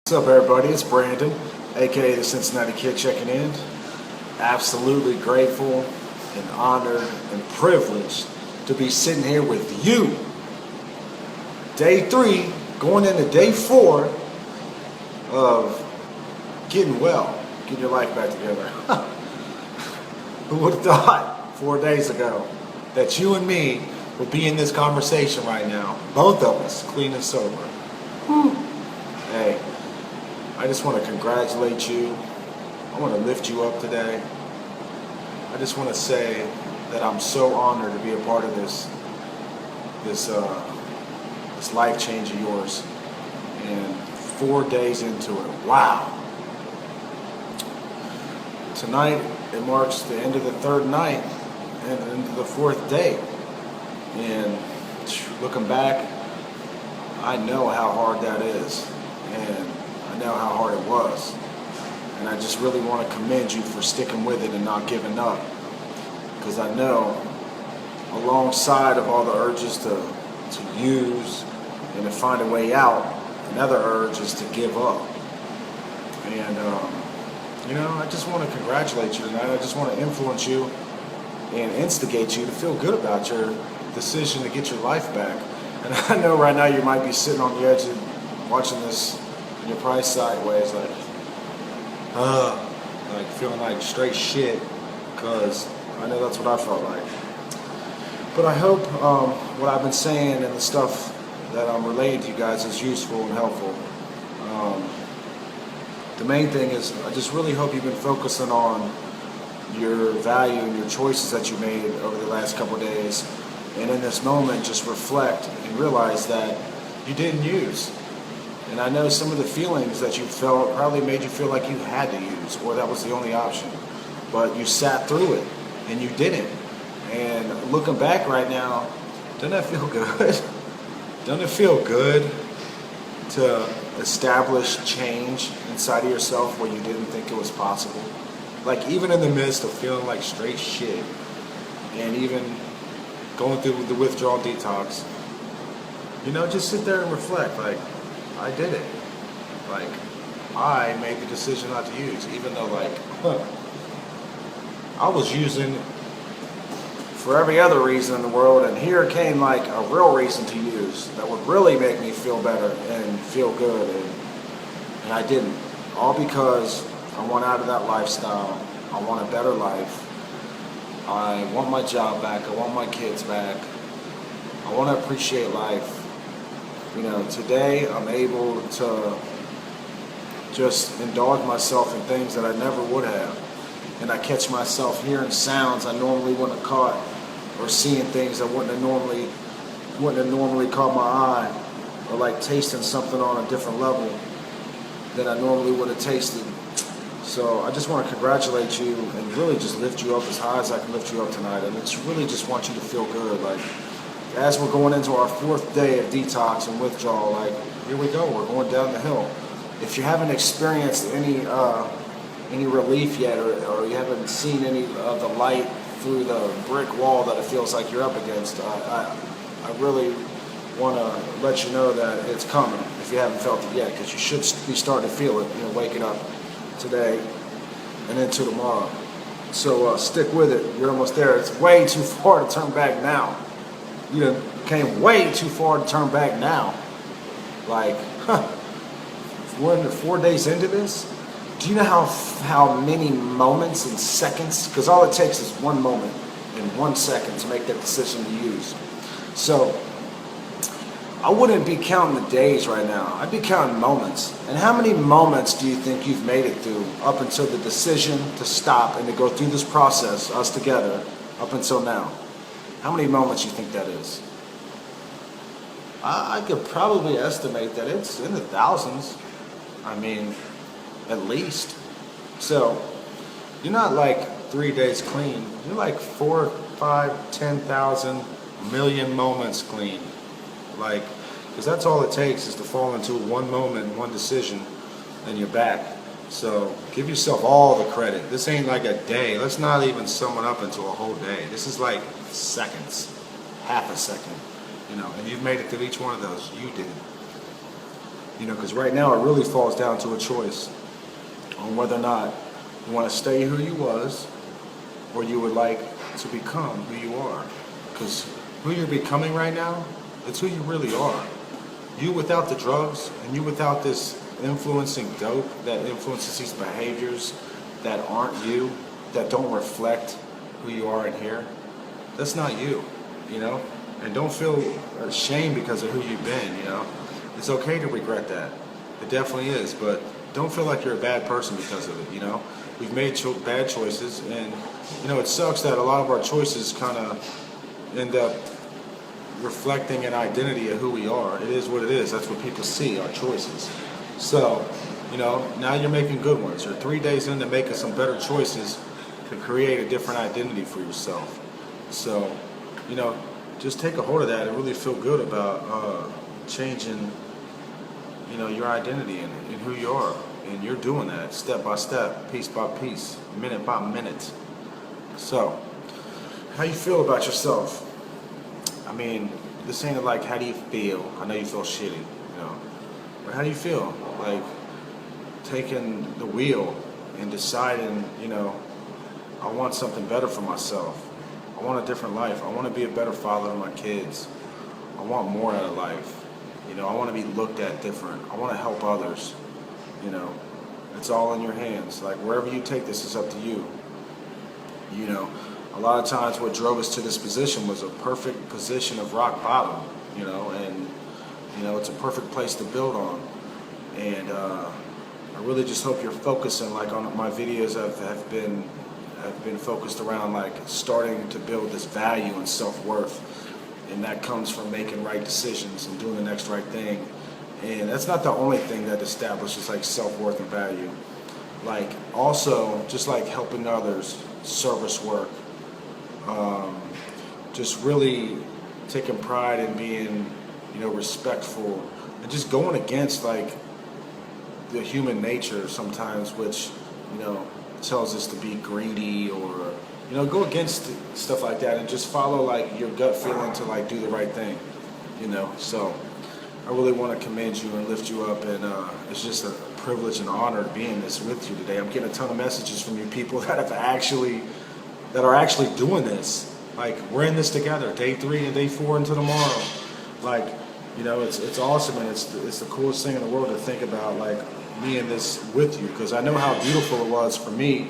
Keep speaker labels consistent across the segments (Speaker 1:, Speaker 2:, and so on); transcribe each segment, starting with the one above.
Speaker 1: What's up, everybody? It's Brandon, aka the Cincinnati Kid, checking in. Absolutely grateful and honored and privileged to be sitting here with you. Day 3, going into day 4 of getting well, getting your life back together. Who would have thought 4 days ago that you and me would be in this conversation right now? Both of us, clean and sober. Hey. I just want to congratulate you. I want to lift you up today. I just want to say that I'm so honored to be a part of this life change of yours. And 4 days into it, wow. Tonight it marks the end of the 3rd night and into the 4th day. And looking back, I know how hard that is. And I know how hard it was, and I just really want to commend you for sticking with it and not giving up, because I know alongside of all the urges to use and to find a way out, another urge is to give up. And I just want to congratulate you tonight. I just want to influence you and instigate you to feel good about your decision to get your life back. And I know right now you might be sitting on the edge of watching this, you're probably sideways, like feeling like straight shit, because I know that's what I felt like. But I hope what I've been saying and the stuff that I'm relaying to you guys is useful and helpful. The main thing is I just really hope you've been focusing on your value and your choices that you made over the last couple of days, and in this moment just reflect and realize that you didn't use. And I know some of the feelings that you felt probably made you feel like you had to use, or that was the only option. But you sat through it, and you didn't. And looking back right now, doesn't that feel good? Doesn't it feel good to establish change inside of yourself where you didn't think it was possible? Like, even in the midst of feeling like straight shit, and even going through the withdrawal detox, just sit there and reflect, like, I did it. Like, I made the decision not to use, even though, I was using for every other reason in the world, and here came, a real reason to use that would really make me feel better and feel good, and I didn't. All because I want out of that lifestyle. I want a better life. I want my job back. I want my kids back. I want to appreciate life. Today I'm able to just indulge myself in things that I never would have. And I catch myself hearing sounds I normally wouldn't have caught, or seeing things that wouldn't have normally caught my eye, or tasting something on a different level than I normally would have tasted. So I just want to congratulate you and really just lift you up as high as I can lift you up tonight. And it's really just want you to feel good. As we're going into our 4th day of detox and withdrawal, here we go, we're going down the hill. If you haven't experienced any relief yet, or you haven't seen any of the light through the brick wall that it feels like you're up against, I really want to let you know that it's coming if you haven't felt it yet, because you should be starting to feel it, waking up today and into tomorrow. So stick with it. You're almost there. It's way too far to turn back now. You came way too far to turn back now. We're 4 days into this. Do you know how many moments and seconds? Because all it takes is one moment and 1 second to make that decision to use. So I wouldn't be counting the days right now. I'd be counting moments. And how many moments do you think you've made it through up until the decision to stop and to go through this process, us together, up until now? How many moments do you think that is? I could probably estimate that it's in the thousands. At least. So, you're not 3 days clean. You're 4, 5, 10,000 million moments clean. Because that's all it takes is to fall into one moment, one decision, and you're back. So give yourself all the credit. This ain't a day. Let's not even sum it up into a whole day. This is seconds, half a second, and you've made it through each one of those. You did. Because right now it really falls down to a choice on whether or not you want to stay who you was or you would like to become who you are. Because who you're becoming right now, it's who you really are. You without the drugs and you without this influencing dope that influences these behaviors that aren't you, that don't reflect who you are in here, that's not you. And don't feel ashamed because of who you've been. It's okay to regret that. It definitely is, but don't feel like you're a bad person because of it. We've made bad choices, and it sucks that a lot of our choices kind of end up reflecting an identity of who we are. It is what it is. That's what people see, our choices. So, now you're making good ones. You're 3 days into making some better choices to create a different identity for yourself. So, just take a hold of that and really feel good about changing, your identity and who you are. And you're doing that step by step, piece by piece, minute by minute. So, how you feel about yourself? I mean, this ain't like, how do you feel? I know you feel shitty, but how do you feel? Like, taking the wheel and deciding, I want something better for myself. I want a different life. I want to be a better father to my kids. I want more out of life. I want to be looked at different. I want to help others. It's all in your hands. Like, wherever you take this is up to you. A lot of times what drove us to this position was a perfect position of rock bottom, and, it's a perfect place to build on. And I really just hope you're focusing, like, on my videos have been focused around, like, starting to build this value and self-worth. And that comes from making right decisions and doing the next right thing. And that's not the only thing that establishes, like, self-worth and value. Like, also, just like helping others, service work, just really taking pride in being, respectful, and just going against, like, the human nature sometimes, which, tells us to be greedy or, go against stuff like that and just follow, like, your gut feeling to, like, do the right thing, So I really want to commend you and lift you up, and it's just a privilege and honor to be in this with you today. I'm getting a ton of messages from you people that are actually doing this. Like, we're in this together, day 3 and day 4 into tomorrow. Like, it's awesome, and it's the coolest thing in the world to think about, like, me in this with you, because I know how beautiful it was for me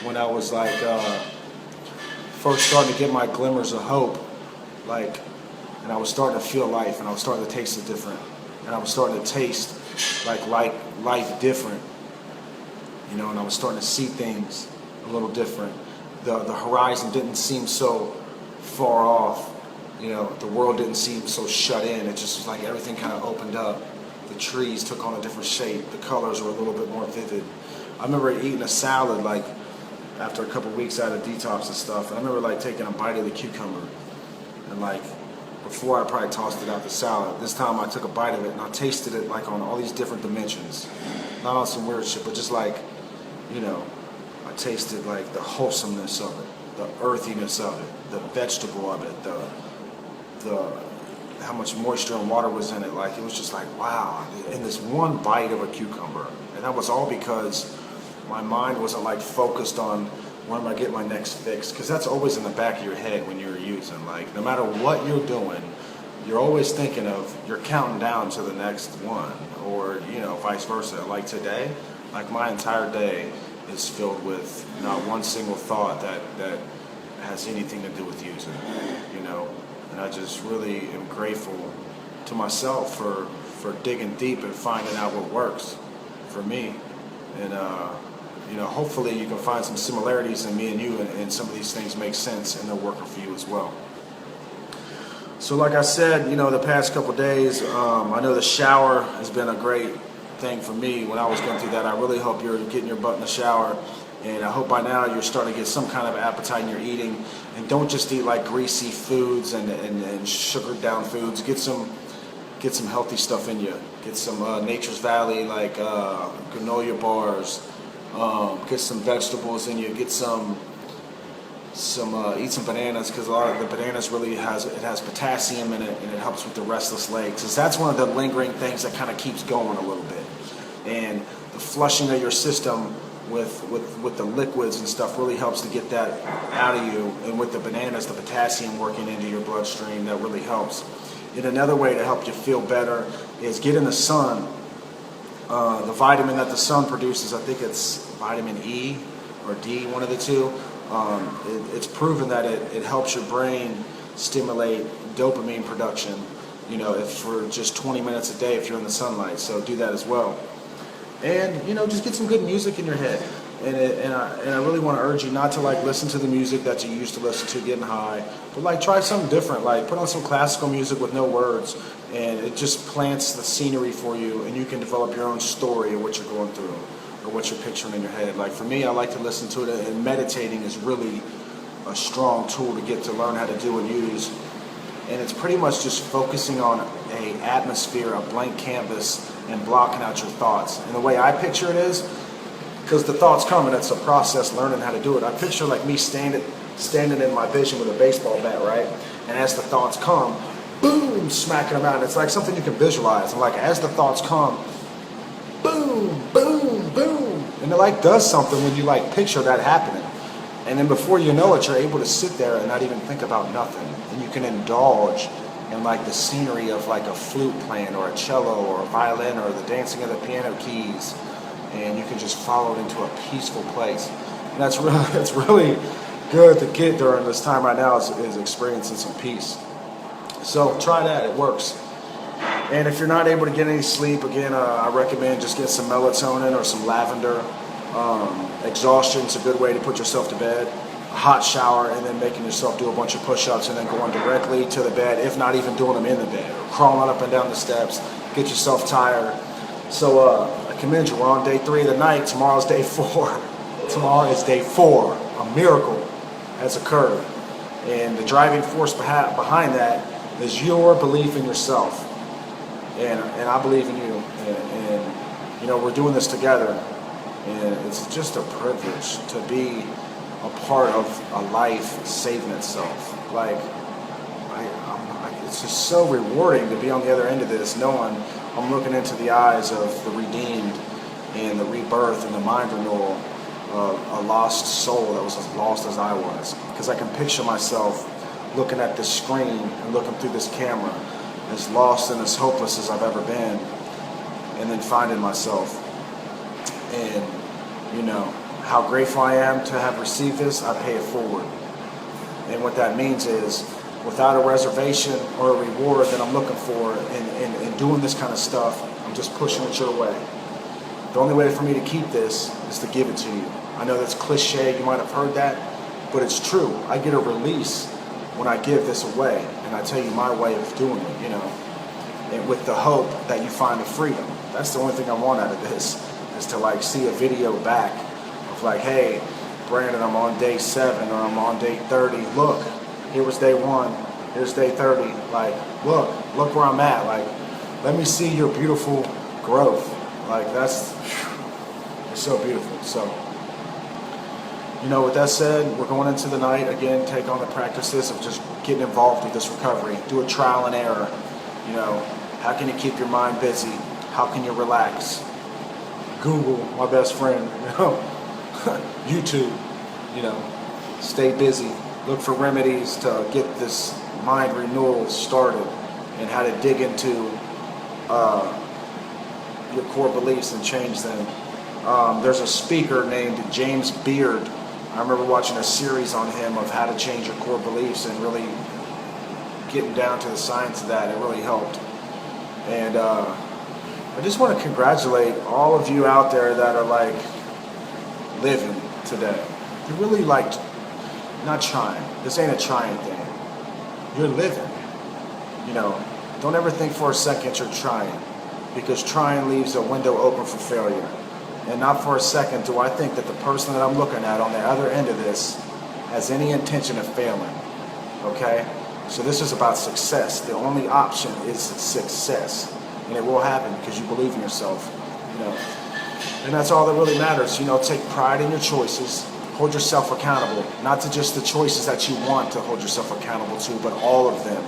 Speaker 1: when I was, like, first starting to get my glimmers of hope, like, and I was starting to feel life, and I was starting to taste it different, and I was starting to taste, like life different, and I was starting to see things a little different. The horizon didn't seem so far off, the world didn't seem so shut in. It just was like everything kind of opened up. The trees took on a different shape. The colors were a little bit more vivid. I remember eating a salad, like, after a couple weeks out of detox and stuff, and I remember, like, taking a bite of the cucumber, and, like, before I probably tossed it out the salad, this time I took a bite of it and I tasted it, like, on all these different dimensions, not on some weird shit, but just, like, I tasted, like, the wholesomeness of it, the earthiness of it, the vegetable of it, the how much moisture and water was in it. Like, it was just like, wow, in this one bite of a cucumber. And that was all because my mind wasn't, like, focused on when am I getting my next fix, because that's always in the back of your head when you're using. Like, no matter what you're doing, you're always thinking of, you're counting down to the next one, or, vice versa. Like today, like, my entire day is filled with not one single thought that has anything to do with using, and I just really am grateful to myself for digging deep and finding out what works for me. And hopefully you can find some similarities in me and you, and some of these things make sense and they're working for you as well. So, like I said, the past couple days, I know the shower has been a great thing for me when I was going through that. I really hope you're getting your butt in the shower, and I hope by now you're starting to get some kind of appetite in your eating, and don't just eat, like, greasy foods and sugared down foods. Get some healthy stuff in you. Get some Nature's Valley, like, granola bars. Get some vegetables in you. Get some eat some bananas, because a lot of the bananas really has potassium in it, and it helps with the restless legs. Because that's one of the lingering things that kind of keeps going a little bit, and the flushing of your system with the liquids and stuff really helps to get that out of you. And with the bananas, the potassium working into your bloodstream, that really helps. And another way to help you feel better is get in the sun. The vitamin that the sun produces, I think it's vitamin E or D, one of the two. It's proven that it helps your brain stimulate dopamine production, if for just 20 minutes a day if you're in the sunlight. So do that as well. And, just get some good music in your head. And I really want to urge you not to listen to the music that you used to listen to getting high, but try something different. Put on some classical music with no words, and it just plants the scenery for you, and you can develop your own story of what you're going through or what you're picturing in your head. For me, I like to listen to it, and meditating is really a strong tool to get to learn how to do and use. And it's pretty much just focusing on an atmosphere, a blank canvas, and blocking out your thoughts. And the way I picture it is, because the thoughts come and it's a process learning how to do it. I picture me standing in my vision with a baseball bat, right? And as the thoughts come, boom, smacking them out. And it's like something you can visualize. And as the thoughts come, boom, boom, boom. And it does something when you picture that happening. And then before you know it, you're able to sit there and not even think about nothing. And you can indulge in the scenery of a flute playing or a cello or a violin or the dancing of the piano keys. And you can just follow it into a peaceful place. And that's really good to get during this time right now, is experiencing some peace. So try that, it works. And if you're not able to get any sleep, again, I recommend just get some melatonin or some lavender. Exhaustion's a good way to put yourself to bed. A hot shower, and then making yourself do a bunch of push-ups, and then going directly to the bed, if not even doing them in the bed, or crawling up and down the steps, get yourself tired. So I commend you. We're on day 3 of the night. Tomorrow's day 4. Tomorrow is day 4. A miracle has occurred. And the driving force behind that is your belief in yourself. And I believe in you. And we're doing this together. And it's just a privilege to be a part of a life saving itself. It's just so rewarding to be on the other end of this, knowing I'm looking into the eyes of the redeemed and the rebirth and the mind renewal of a lost soul that was as lost as I was. Because I can picture myself looking at this screen and looking through this camera, as lost and as hopeless as I've ever been, and then finding myself. And, how grateful I am to have received this, I pay it forward. And what that means is, without a reservation or a reward that I'm looking for in doing this kind of stuff, I'm just pushing it your way. The only way for me to keep this is to give it to you. I know that's cliche, you might have heard that, but it's true. I get a release when I give this away, and I tell you my way of doing it, and with the hope that you find the freedom. That's the only thing I want out of this, is to see a video back of hey, Brandon, I'm on day 7 or I'm on day 30. Look, here was day 1, here's day 30. Look where I'm at. Let me see your beautiful growth. It's so beautiful. So, with that said, we're going into the night. Again, take on the practices of just getting involved with this recovery. Do a trial and error. How can you keep your mind busy? How can you relax? Google, my best friend. YouTube. Stay busy. Look for remedies to get this mind renewal started, and how to dig into your core beliefs and change them. There's a speaker named James Beard. I remember watching a series on him of how to change your core beliefs and really getting down to the science of that. It really helped. And I just want to congratulate all of you out there that are living today. You're really not trying. This ain't a trying thing. You're living. Don't ever think for a second you're trying, because trying leaves a window open for failure. And not for a second do I think that the person that I'm looking at on the other end of this has any intention of failing. Okay? So this is about success. The only option is success. And it will happen because you believe in yourself. And that's all that really matters. Take pride in your choices. hold yourself accountable, not to just the choices that you want to hold yourself accountable to, but all of them.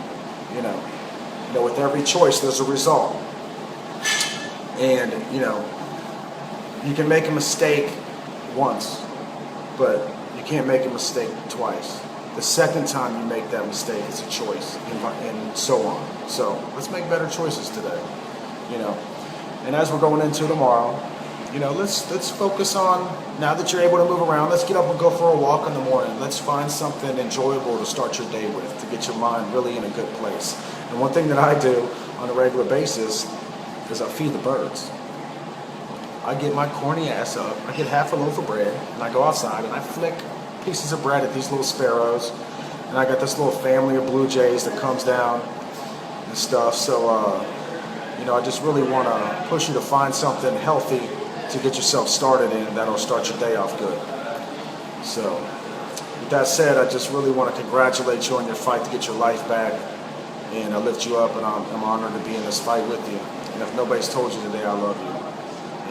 Speaker 1: You know, with every choice, there's a result. And, you can make a mistake once, but you can't make a mistake twice. The second time you make that mistake, it's a choice, and so on. So let's make better choices today, And as we're going into tomorrow, let's focus on, now that you're able to move around, let's get up and go for a walk in the morning. Let's find something enjoyable to start your day with, to get your mind really in a good place. And one thing that I do on a regular basis is I feed the birds. I get my corny ass up, I get half a loaf of bread, and I go outside and I flick pieces of bread at these little sparrows. And I got this little family of blue jays that comes down and stuff. So, I just really want to push you to find something healthy to get yourself started in that'll start your day off good. So, with that said, I just really want to congratulate you on your fight to get your life back. And I lift you up, and I'm honored to be in this fight with you. And if nobody's told you today, I love you.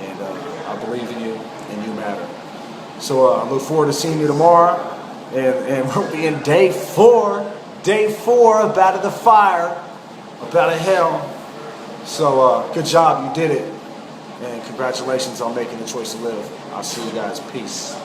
Speaker 1: And I believe in you, and you matter. So I look forward to seeing you tomorrow. And we'll be in day four of Battle the Fire, of Battle Hell. So good job, you did it. And congratulations on making the choice to live. I'll see you guys. Peace.